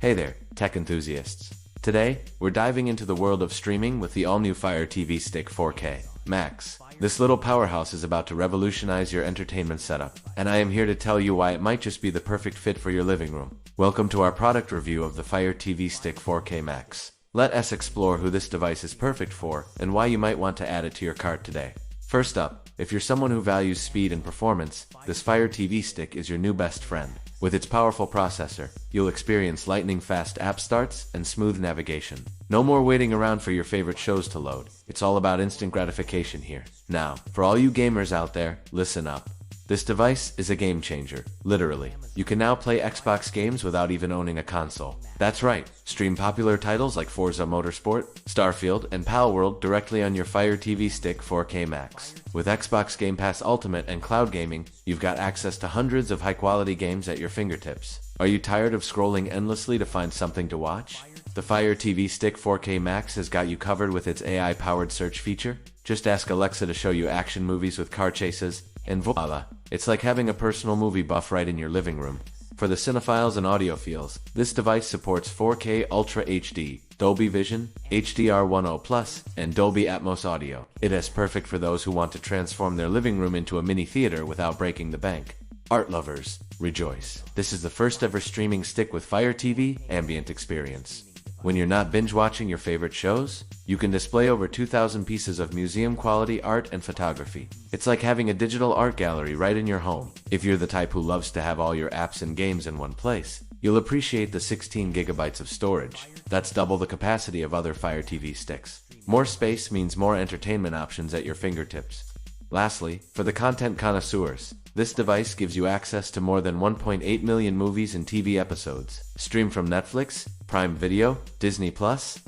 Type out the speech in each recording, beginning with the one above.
Hey there, tech enthusiasts. Today, we're diving into the world of streaming with the all-new Fire TV Stick 4K Max. This little powerhouse is about to revolutionize your entertainment setup, and I am here to tell you why it might just be the perfect fit for your living room. Welcome to our product review of the Fire TV Stick 4K Max. Let us explore who this device is perfect for and why you might want to add it to your cart today. First up, if you're someone who values speed and performance, this Fire TV Stick is your new best friend. With its powerful processor, you'll experience lightning-fast app starts and smooth navigation. No more waiting around for your favorite shows to load. It's all about instant gratification here. Now, for all you gamers out there, listen up. This device is a game changer, literally. You can now play Xbox games without even owning a console. That's right, stream popular titles like Forza Motorsport, Starfield, and Palworld directly on your Fire TV Stick 4K Max. With Xbox Game Pass Ultimate and cloud gaming, you've got access to hundreds of high-quality games at your fingertips. Are you tired of scrolling endlessly to find something to watch? The Fire TV Stick 4K Max has got you covered with its AI-powered search feature. Just ask Alexa to show you action movies with car chases, and voila! It's like having a personal movie buff right in your living room. For the cinephiles and audiophiles, this device supports 4K Ultra HD, Dolby Vision, HDR10+, and Dolby Atmos audio. It is perfect for those who want to transform their living room into a mini theater without breaking the bank. Art lovers, rejoice! This is the first ever streaming stick with Fire TV Ambient Experience. When you're not binge-watching your favorite shows, you can display over 2,000 pieces of museum-quality art and photography. It's like having a digital art gallery right in your home. If you're the type who loves to have all your apps and games in one place, you'll appreciate the 16 gigabytes of storage. That's double the capacity of other Fire TV sticks. More space means more entertainment options at your fingertips. Lastly, for the content connoisseurs, this device gives you access to more than 1.8 million movies and TV episodes, streamed from Netflix, Prime Video, Disney+,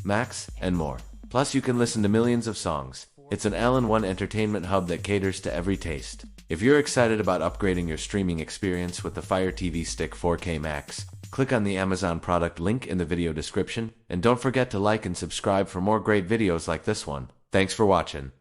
Max, and more. Plus, you can listen to millions of songs. It's an all-in-one entertainment hub that caters to every taste. If you're excited about upgrading your streaming experience with the Fire TV Stick 4K Max, click on the Amazon product link in the video description, and don't forget to like and subscribe for more great videos like this one. Thanks for watching.